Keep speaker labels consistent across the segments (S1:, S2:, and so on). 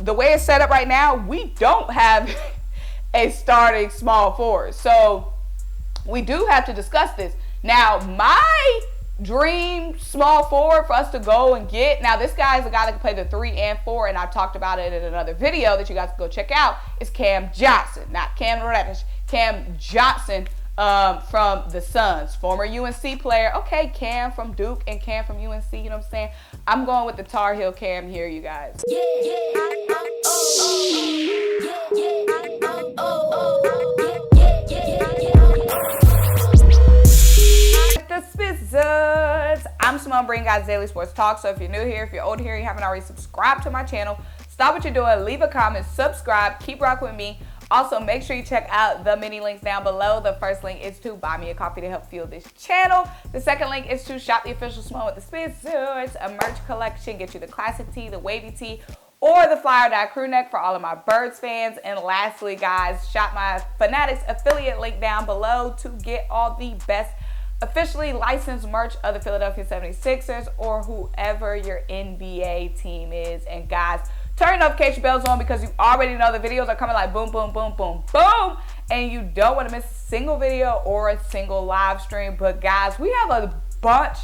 S1: the way it's set up right now, we don't have a starting small forward. So we do have to discuss this. Now, my dream small forward for us to go and get, now this guy is a guy that can play the 3 and 4, and I talked about it in another video that you guys can go check out, is Cam Johnson, not Cam Reddish, Cam Johnson from the Suns, former UNC player. Okay, Cam from Duke and Cam from UNC, you know what I'm saying? I'm going with the Tar Heel Cam here, you guys. The Spizzers. I'm Symone, bringing guys daily sports talk. So if you're new here, if you're old here, you haven't already subscribed to my channel, stop what you're doing, leave a comment, subscribe, keep rocking with me. Also, make sure you check out the mini links down below. The first link is to buy me a coffee to help fuel this channel. The second link is to shop the official Symone with the Spizzers, a merch collection. Get you the classic tee, the wavy tee, or the fly or die crew neck for all of my Birds fans. And lastly, guys, shop my Fanatics affiliate link down below to get all the best officially licensed merch of the Philadelphia 76ers or whoever your NBA team is. And guys, turn notification bells on because you already know the videos are coming like boom, boom, boom, boom, boom. And you don't want to miss a single video or a single live stream. But guys, we have a bunch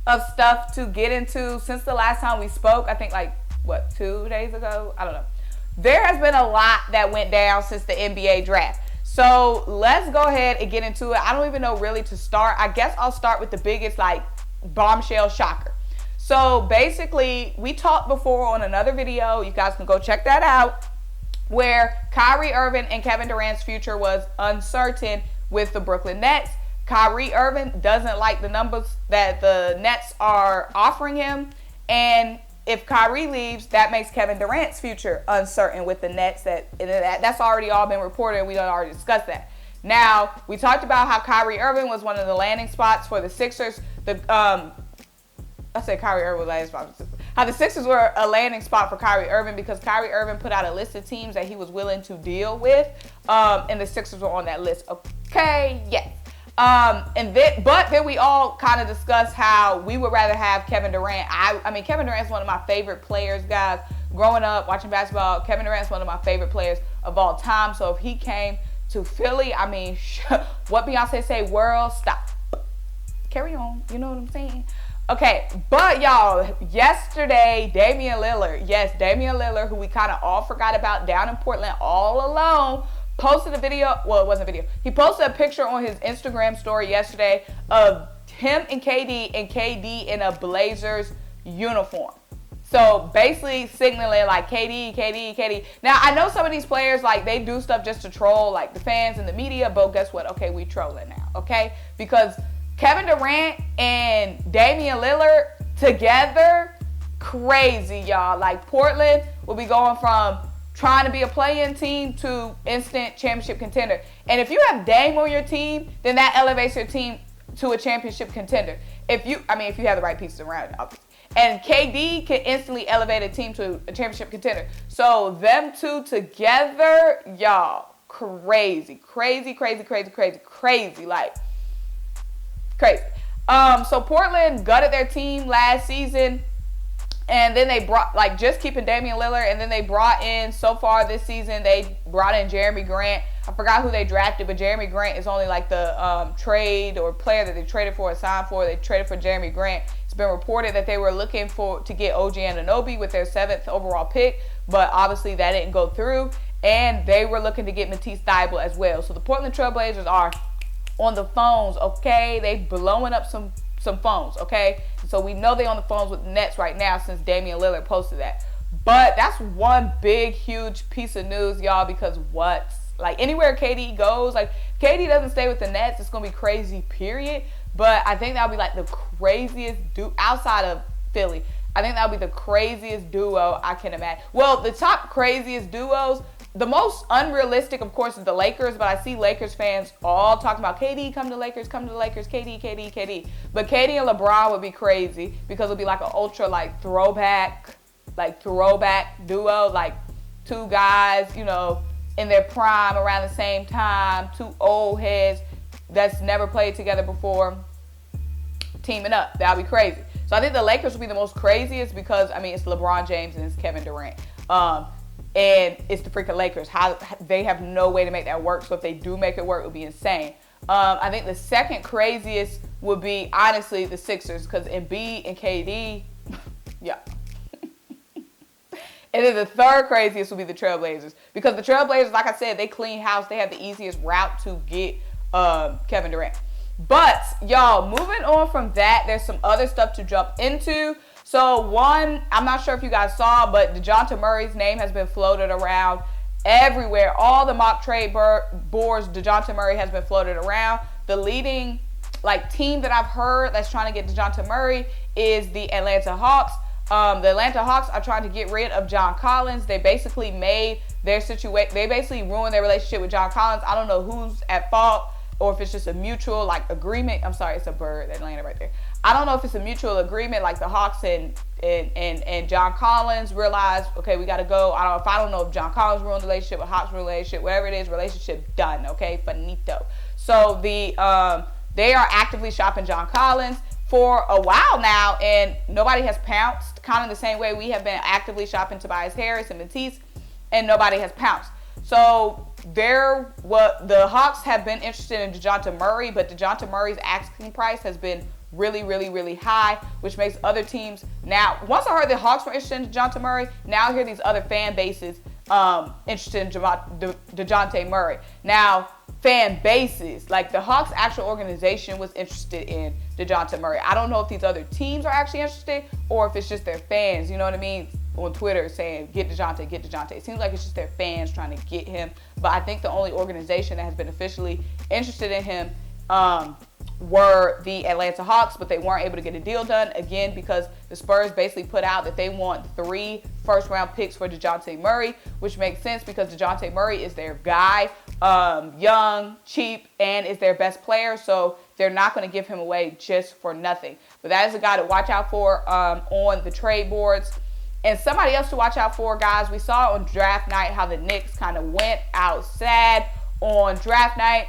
S1: of stuff to get into since the last time we spoke. I think like, what, 2 days ago? I don't know. There has been a lot that went down since the NBA draft. So let's go ahead and get into it. I don't even know really to start. I guess I'll start with the biggest like bombshell shocker. So basically, we talked before on another video, you guys can go check that out, where Kyrie Irving and Kevin Durant's future was uncertain with the Brooklyn Nets. Kyrie Irving doesn't like the numbers that the Nets are offering him, and if Kyrie leaves, that makes Kevin Durant's future uncertain with the Nets. That's already all been reported, and we done already discussed that. Now, we talked about how Kyrie Irving was one of the landing spots for the Sixers. I said Kyrie Irving was a landing spot for the Sixers. How the Sixers were a landing spot for Kyrie Irving because Kyrie Irving put out a list of teams that he was willing to deal with, and the Sixers were on that list. Okay, yes. But then we all kind of discussed how we would rather have Kevin Durant. I mean, Kevin Durant's one of my favorite players, guys. Growing up, watching basketball, Kevin Durant's one of my favorite players of all time. So if he came to Philly, I mean, what Beyonce say, world, stop. Carry on, you know what I'm saying? Okay, but y'all, yesterday, Damian Lillard, who we kind of all forgot about down in Portland all alone, posted a video, well, it wasn't a video. He posted a picture on his Instagram story yesterday of him and KD in a Blazers uniform. So basically signaling like KD. Now, I know some of these players, like, they do stuff just to troll, like the fans and the media, but guess what? Okay, we trolling now, okay? Because Kevin Durant and Damian Lillard together, crazy, y'all. Like, Portland will be going from trying to be a play-in team to instant championship contender. And if you have Dame on your team, then that elevates your team to a championship contender. If you have the right pieces around it, obviously. And KD can instantly elevate a team to a championship contender. So them two together, y'all, crazy. Like, crazy. So Portland gutted their team last season. And then they brought, like, just keeping Damian Lillard, and then they brought in, so far this season, they brought in Jeremy Grant. I forgot who they drafted, but Jeremy Grant is only, like, the trade or player that they traded for or signed for. They traded for Jeremy Grant. It's been reported that they were looking to get OG Anunoby with their 7th overall pick, but obviously that didn't go through. And they were looking to get Matisse Thybulle as well. So the Portland Trailblazers are on the phones, okay? They blowing up some phones, okay? So we know they're on the phones with the Nets right now since Damian Lillard posted that. But that's one big, huge piece of news, y'all, because like, anywhere KD goes, like, if KD doesn't stay with the Nets, it's going to be crazy, period. But I think that'll be, like, the craziest outside of Philly. I think that'll be the craziest duo I can imagine. Well, the top craziest duos, the most unrealistic, of course, is the Lakers, but I see Lakers fans all talking about KD, come to Lakers, KD. But KD and LeBron would be crazy because it would be like an ultra, like, throwback duo, like two guys, you know, in their prime around the same time, two old heads that's never played together before, teaming up. That would be crazy. So I think the Lakers would be the most craziest because, I mean, it's LeBron James and it's Kevin Durant. and it's the freaking Lakers. How they have no way to make that work. So if they do make it work, it would be insane. I think the second craziest would be, honestly, the Sixers, because Embiid and KD, yeah. And then the third craziest would be the Trailblazers, because the Trailblazers, like I said, they clean house. They have the easiest route to get Kevin Durant. But, y'all, moving on from that, there's some other stuff to jump into. So, one, I'm not sure if you guys saw, but DeJounte Murray's name has been floated around everywhere. All the mock trade boards, DeJounte Murray has been floated around. The leading team that I've heard that's trying to get DeJounte Murray is the Atlanta Hawks. The Atlanta Hawks are trying to get rid of John Collins. They basically made their situation, they basically ruined their relationship with John Collins. I don't know who's at fault, or if it's just a mutual agreement. I'm sorry, it's a bird, Atlanta right there. I don't know if it's a mutual agreement, like the Hawks and John Collins realized, okay, we got to go. I don't know if John Collins ruined the relationship or Hawks ruined the relationship, whatever it is, relationship done, okay, finito. So they are actively shopping John Collins for a while now, and nobody has pounced, kind of the same way we have been actively shopping Tobias Harris and Matisse, and nobody has pounced. So the Hawks have been interested in DeJounte Murray, but DeJounte Murray's asking price has been really, really, really high, which makes other teams now. Once I heard the Hawks were interested in DeJounte Murray, now I hear these other fan bases interested in DeJounte Murray. Now, fan bases, like the Hawks' actual organization was interested in DeJounte Murray. I don't know if these other teams are actually interested or if it's just their fans, you know what I mean, on Twitter saying, get DeJounte, get DeJounte. It seems like it's just their fans trying to get him. But I think the only organization that has been officially interested in him were the Atlanta Hawks, but they weren't able to get a deal done, again, because the Spurs basically put out that they want 3 first-round picks for DeJounte Murray, which makes sense because DeJounte Murray is their guy, young, cheap, and is their best player, so they're not going to give him away just for nothing. But that is a guy to watch out for on the trade boards. And somebody else to watch out for, guys, we saw on draft night how the Knicks kind of went out sad on draft night.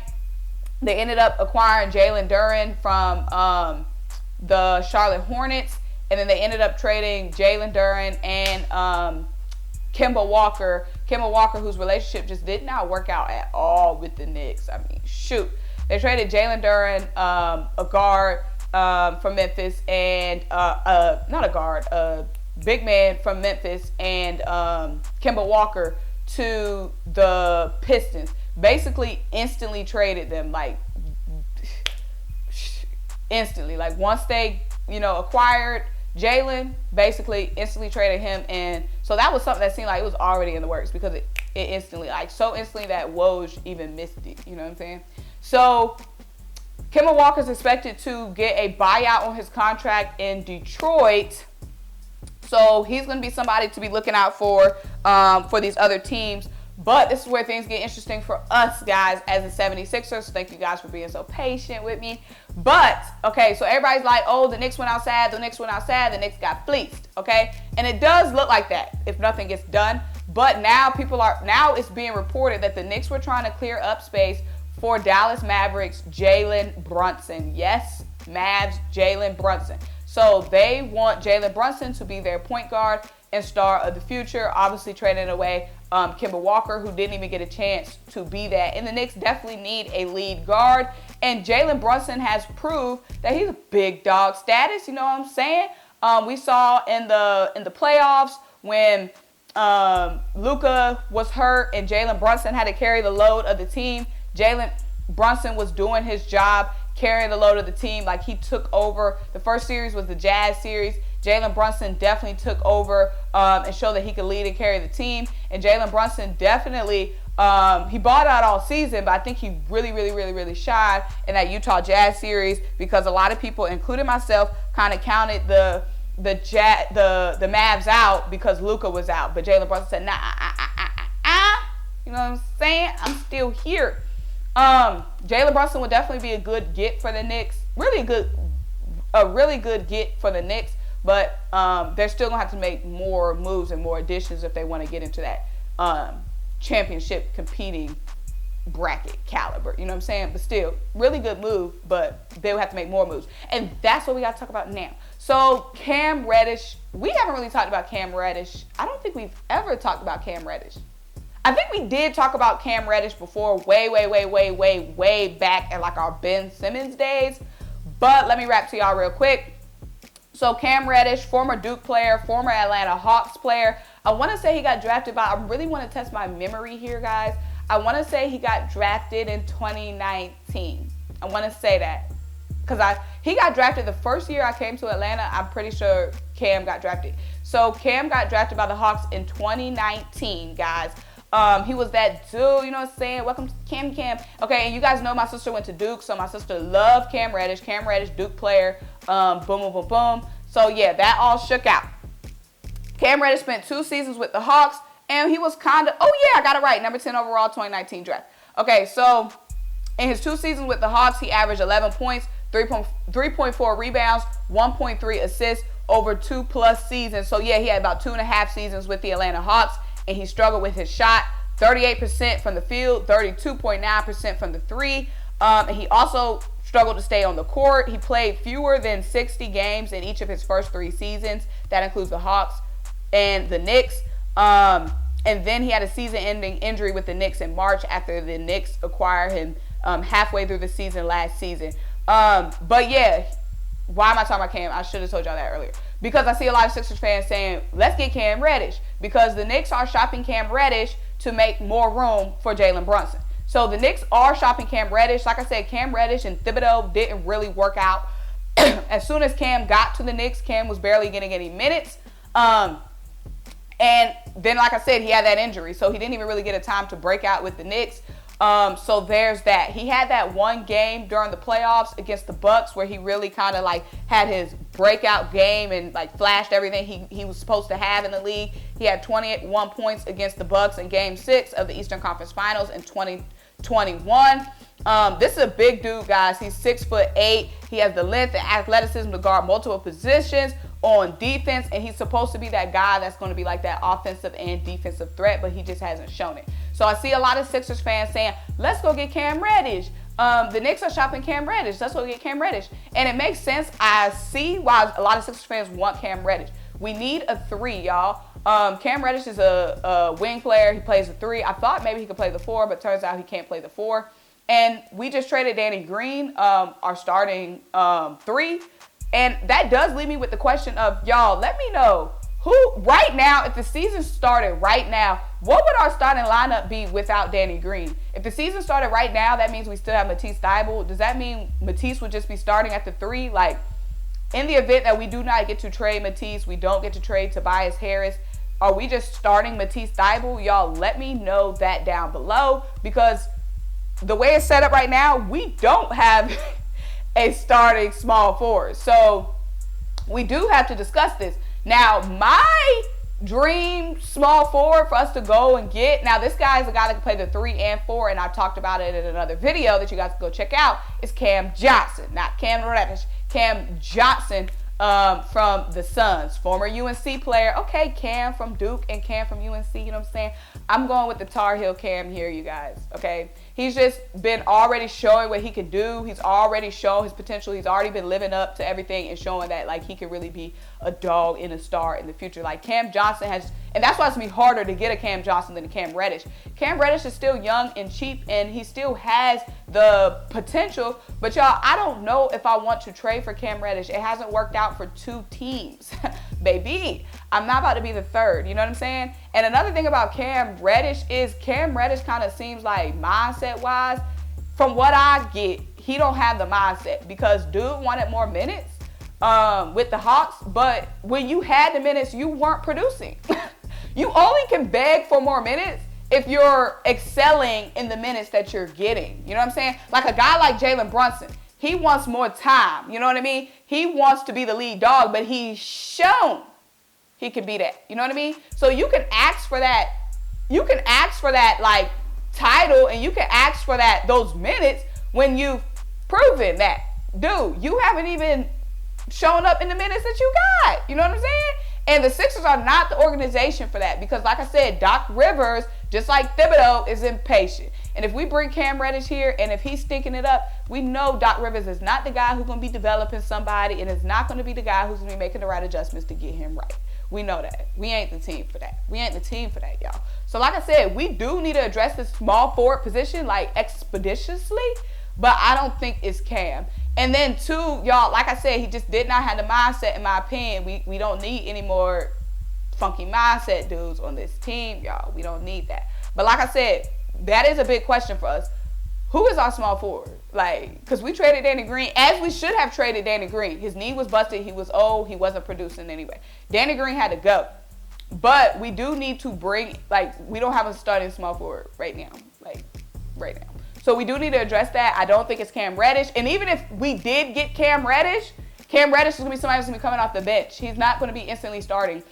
S1: They ended up acquiring Jalen Duren from the Charlotte Hornets, and then they ended up trading Jalen Duren and Kemba Walker. Kemba Walker, whose relationship just did not work out at all with the Knicks. I mean, shoot. They traded Jalen Duren, a guard from Memphis, and not a guard, a big man from Memphis, and Kemba Walker to the Pistons. Basically instantly traded them, instantly. Once they, acquired Jalen, basically instantly traded him. And so that was something that seemed like it was already in the works, because it instantly, so instantly that Woj even missed it. You know what I'm saying? So Kemba Walker's expected to get a buyout on his contract in Detroit. So he's going to be somebody to be looking out for these other teams. But this is where things get interesting for us, guys, as the 76ers. Thank you guys for being so patient with me. But, okay, so everybody's like, oh, the Knicks went outside, the Knicks got fleeced, okay? And it does look like that if nothing gets done. But now it's being reported that the Knicks were trying to clear up space for Dallas Mavericks Jalen Brunson. Yes, Mavs Jalen Brunson. So they want Jalen Brunson to be their point guard and star of the future, obviously trading away Kemba Walker, who didn't even get a chance to be that. And the Knicks definitely need a lead guard. And Jalen Brunson has proved that he's a big dog status, you know what I'm saying? We saw in the playoffs when Luka was hurt and Jalen Brunson had to carry the load of the team. Jalen Brunson was doing his job, carrying the load of the team. Like, he took over. The first series was the Jazz series. Jalen Brunson definitely took over and showed that he could lead and carry the team. And Jalen Brunson definitely, he balled out all season, but I think he really, really, really, really shined in that Utah Jazz series, because a lot of people, including myself, kind of counted the Mavs out because Luka was out. But Jalen Brunson said, nah, you know what I'm saying? I'm still here. Jalen Brunson would definitely be a good get for the Knicks. A really good get for the Knicks. But they're still going to have to make more moves and more additions if they want to get into that championship competing bracket caliber, you know what I'm saying? But still, really good move, but they would have to make more moves. And that's what we got to talk about now. So Cam Reddish, we haven't really talked about Cam Reddish. I don't think we've ever talked about Cam Reddish. I think we did talk about Cam Reddish before, way back at like our Ben Simmons days. But let me wrap to y'all real quick. So Cam Reddish, former Duke player, former Atlanta Hawks player. I want to say he got drafted by, I really want to test my memory here, guys. I want to say he got drafted in 2019. I want to say that. Because he got drafted the first year I came to Atlanta. I'm pretty sure Cam got drafted. So Cam got drafted by the Hawks in 2019, guys. He was that dude, you know what I'm saying? Welcome to Cam. Okay, and you guys know my sister went to Duke, so my sister loved Cam Reddish. Cam Reddish, Duke player. Boom. So yeah, that all shook out. Cam Reddish spent 2 seasons with the Hawks, and he was kind of, oh yeah, I got it right, number 10 overall, 2019 draft. Okay, so in his 2 seasons with the Hawks, he averaged 11 points, 3.4 rebounds, 1.3 assists over 2+ seasons. So yeah, he had about 2.5 seasons with the Atlanta Hawks, and he struggled with his shot. 38% from the field, 32.9% from the three. And he also struggled to stay on the court. He played fewer than 60 games in each of his first 3 seasons. That includes the Hawks and the Knicks. And then he had a season-ending injury with the Knicks in March after the Knicks acquired him halfway through the season last season. But yeah, why am I talking about Cam? I should have told y'all that earlier. Because I see a lot of Sixers fans saying, let's get Cam Reddish. Because the Knicks are shopping Cam Reddish to make more room for Jalen Brunson. So the Knicks are shopping Cam Reddish. Like I said, Cam Reddish and Thibodeau didn't really work out. As soon as Cam got to the Knicks, Cam was barely getting any minutes. And then, like I said, he had that injury. So he didn't even really get a time to break out with the Knicks. So there's that. He had that one game during the playoffs against the Bucks where he really kind of like had his breakout game and like flashed everything he was supposed to have in the league. He had 21 points against the Bucks in Game 6 of the Eastern Conference Finals in 2021. This is a big dude, guys. He's 6'8". He has the length and athleticism to guard multiple positions on defense, and he's supposed to be that guy that's going to be like that offensive and defensive threat, but he just hasn't shown it. So I see a lot of Sixers fans saying, let's go get Cam Reddish. The Knicks are shopping Cam Reddish. Let's go get Cam Reddish. And it makes sense. I see why a lot of Sixers fans want Cam Reddish. We need a 3, y'all. Cam Reddish is a wing player. He plays the 3. I thought maybe he could play the 4, but turns out he can't play the 4. And we just traded Danny Green, our starting 3. And that does leave me with the question of, y'all, let me know who, right now, if the season started right now, what would our starting lineup be without Danny Green? If the season started right now, that means we still have Matisse Thybulle. Does that mean Matisse would just be starting at the 3? Like, in the event that we do not get to trade Matisse, we don't get to trade Tobias Harris, are we just starting Matisse Thybulle? Y'all, let me know that down below, because the way it's set up right now, we don't have a starting small forward. So we do have to discuss this. Now, my dream small forward for us to go and get, now this guy is a guy that can play the 3 and 4, and I talked about it in another video that you guys can go check out, is Cam Johnson, not Cam Reddish. Cam Johnson from the Suns, former UNC player. Okay, Cam from Duke and Cam from UNC, you know what I'm saying? I'm going with the Tar Heel Cam here, you guys, okay? He's just been already showing what he can do. He's already shown his potential. He's already been living up to everything and showing that, like, he can really be a dog and a star in the future. Like, Cam Johnson has, and that's why it's going to be harder to get a Cam Johnson than a Cam Reddish. Cam Reddish is still young and cheap, and he still has the potential. But, y'all, I don't know if I want to trade for Cam Reddish. It hasn't worked out for 2 teams. Baby, I'm not about to be the 3rd. You know what I'm saying? And another thing about Cam Reddish is Cam Reddish kind of seems like mindset-wise, from what I get, he don't have the mindset because dude wanted more minutes with the Hawks, but when you had the minutes, you weren't producing. You only can beg for more minutes if you're excelling in the minutes that you're getting. You know what I'm saying? Like a guy like Jalen Brunson, he wants more time. You know what I mean? He wants to be the lead dog, but he's shown he can be that. You know what I mean? So you can ask for that. You can ask for that, like, title, and you can ask for that, those minutes, when you've proven that, dude, you haven't even shown up in the minutes that you got. You know what I'm saying? And the Sixers are not the organization for that because, like I said, Doc Rivers Just like Thibodeau is impatient. And if we bring Cam Reddish here, and if he's stinking it up, we know Doc Rivers is not the guy who's going to be developing somebody, and is not going to be the guy who's going to be making the right adjustments to get him right. We know that. We ain't the team for that. We ain't the team for that, y'all. So like I said, we do need to address this small forward position like expeditiously, but I don't think it's Cam. And then two, y'all, like I said, he just did not have the mindset, in my opinion. We don't need any more funky mindset dudes on this team, y'all. We don't need that. But like I said, that is a big question for us. Who is our small forward? Like, because we traded Danny Green, as we should have traded Danny Green. His knee was busted. He was old. He wasn't producing anyway. Danny Green had to go. But we do need to bring, like, we don't have a starting small forward right now. Like, right now. So we do need to address that. I don't think it's Cam Reddish. And even if we did get Cam Reddish is going to be somebody who's going to be coming off the bench. He's not going to be instantly starting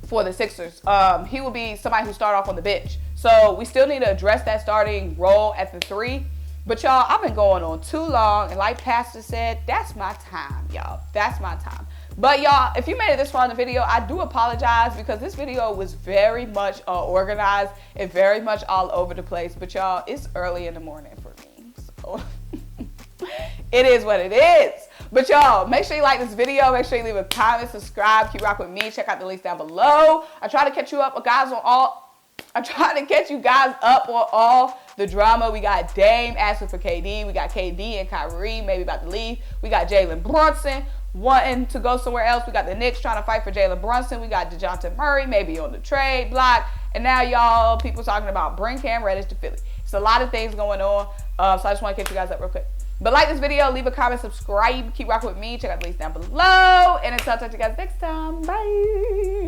S1: for the Sixers. He will be somebody who start off on the bench. So we still need to address that starting role at the 3. But y'all, I've been going on too long. And like Pastor said, that's my time, y'all. That's my time. But y'all, if you made it this far in the video, I do apologize because this video was very much organized and very much all over the place. But y'all, it's early in the morning for me. So it is what it is. But y'all, make sure you like this video. Make sure you leave a comment, subscribe, keep rocking with me. Check out the links down below. I try to catch you up, guys, on all. I'm trying to catch you guys up on all the drama. We got Dame asking for KD. We got KD and KYRIE maybe about to leave. We got Jalen Brunson wanting to go somewhere else. We got the Knicks trying to fight for Jalen Brunson. We got DeJounte Murray maybe on the trade block. And now, y'all, people talking about bring Cam Reddish to Philly. It's a lot of things going on. So I just want to catch you guys up real quick. But like this video, leave a comment, subscribe, keep rocking with me. Check out the links down below. And until I talk to you guys next time. Bye.